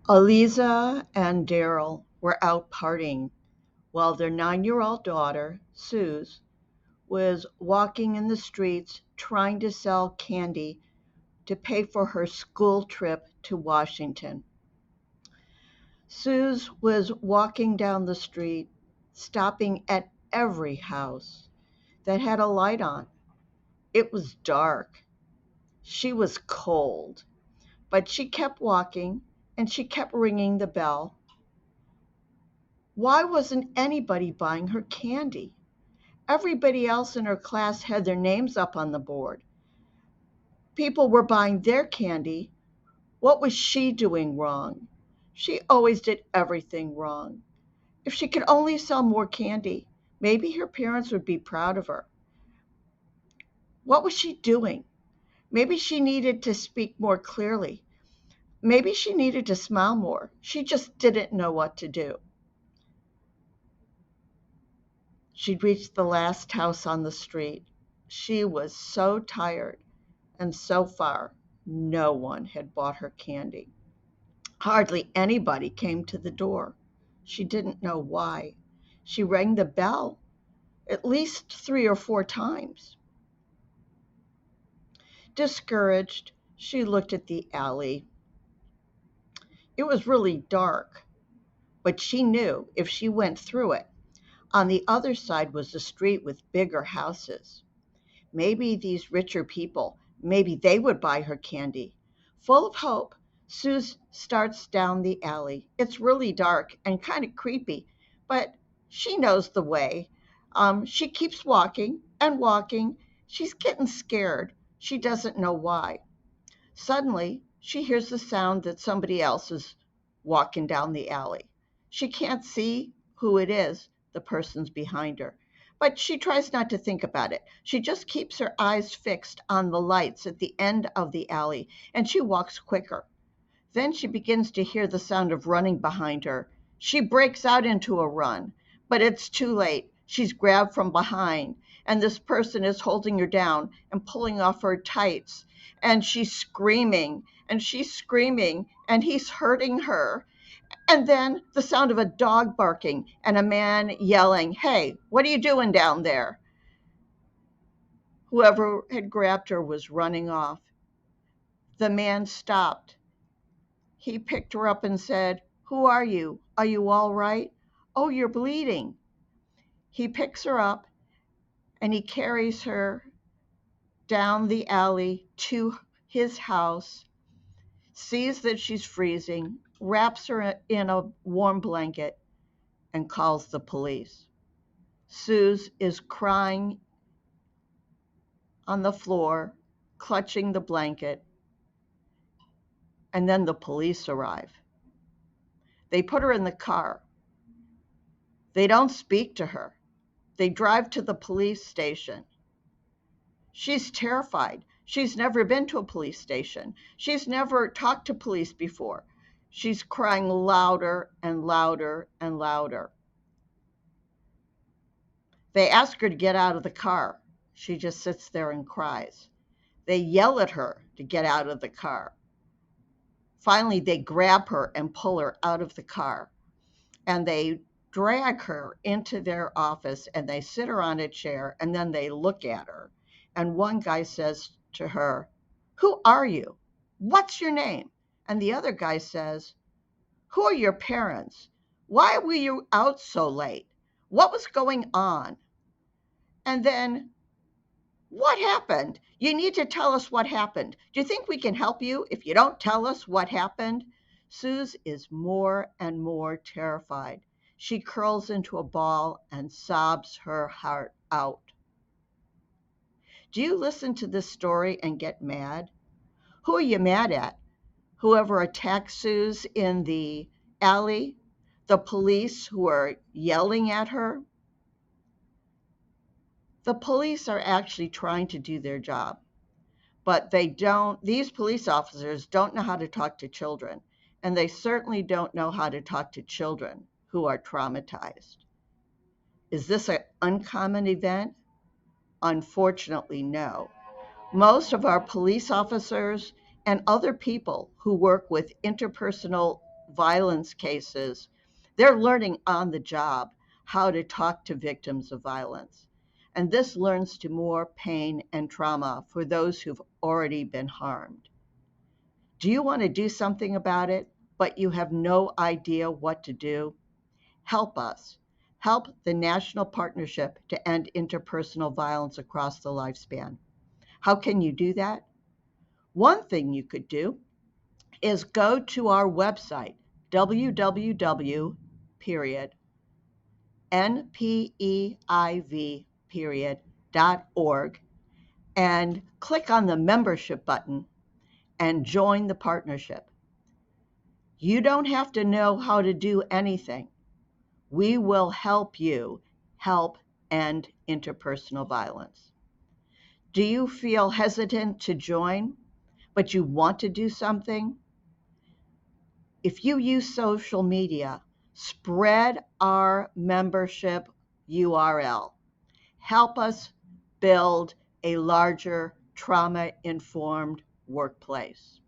Eliza and Daryl were out partying while their 9-year-old daughter, Suze, was walking in the streets trying to sell candy to pay for her school trip to Washington. Suze was walking down the street, stopping at every house that had a light on. It was dark. She was cold, but she kept walking and she kept ringing the bell. Why wasn't anybody buying her candy? Everybody else in her class had their names up on the board. People were buying their candy. What was she doing wrong? She always did everything wrong. If she could only sell more candy, maybe her parents would be proud of her. What was she doing? Maybe she needed to speak more clearly. Maybe she needed to smile more. She just didn't know what to do. She'd reached the last house on the street. She was so tired, and so far, no one had bought her candy. Hardly anybody came to the door. She didn't know why. She rang the bell at least 3 or 4 times. Discouraged, she looked at the alley. It was really dark, but she knew if she went through it, on the other side was a street with bigger houses. Maybe these richer people, maybe they would buy her candy. Full of hope, Suze starts down the alley. It's really dark and kind of creepy, but she knows the way. She keeps walking and walking. She's getting scared. She doesn't know why. Suddenly, she hears the sound that somebody else is walking down the alley. She can't see who it is, the person's behind her. But she tries not to think about it. She just keeps her eyes fixed on the lights at the end of the alley, and she walks quicker. Then she begins to hear the sound of running behind her. She breaks out into a run, but it's too late. She's grabbed from behind, and this person is holding her down and pulling off her tights. And she's screaming, and he's hurting her. And then the sound of a dog barking and a man yelling, "Hey, what are you doing down there?" Whoever had grabbed her was running off. The man stopped. He picked her up and said, "Who are you? Are you all right? Oh, you're bleeding." He picks her up and he carries her down the alley to his house, sees that she's freezing, wraps her in a warm blanket, and calls the police. Suze is crying on the floor, clutching the blanket, and then the police arrive. They put her in the car. They don't speak to her. They drive to the police station. She's terrified. She's never been to a police station. She's never talked to police before. She's crying louder and louder and louder. They ask her to get out of the car. She just sits there and cries. They yell at her to get out of the car. Finally, they grab her and pull her out of the car. And they drag her into their office and they sit her on a chair and then they look at her. And one guy says to her, "Who are you? What's your name?" And the other guy says, "Who are your parents? Why were you out so late? What was going on?" And then, "What happened? You need to tell us what happened. Do you think we can help you if you don't tell us what happened?" Suze is more and more terrified. She curls into a ball and sobs her heart out. Do you listen to this story and get mad? Who are you mad at? Whoever attacked Suze in the alley? The police who are yelling at her? The police are actually trying to do their job, but these police officers don't know how to talk to children, and they certainly don't know how to talk to children who are traumatized. Is this an uncommon event? Unfortunately, no. Most of our police officers and other people who work with interpersonal violence cases, they're learning on the job how to talk to victims of violence. And this learns to more pain and trauma for those who've already been harmed. Do you want to do something about it, but you have no idea what to do? Help us. Help the National Partnership to End Interpersonal Violence Across the Lifespan. How can you do that? One thing you could do is go to our website, www.npeiv.org, and click on the membership button and join the partnership. You don't have to know how to do anything. We will help you help end interpersonal violence. Do you feel hesitant to join, but you want to do something? If you use social media, spread our membership URL. Help us build a larger trauma-informed workplace.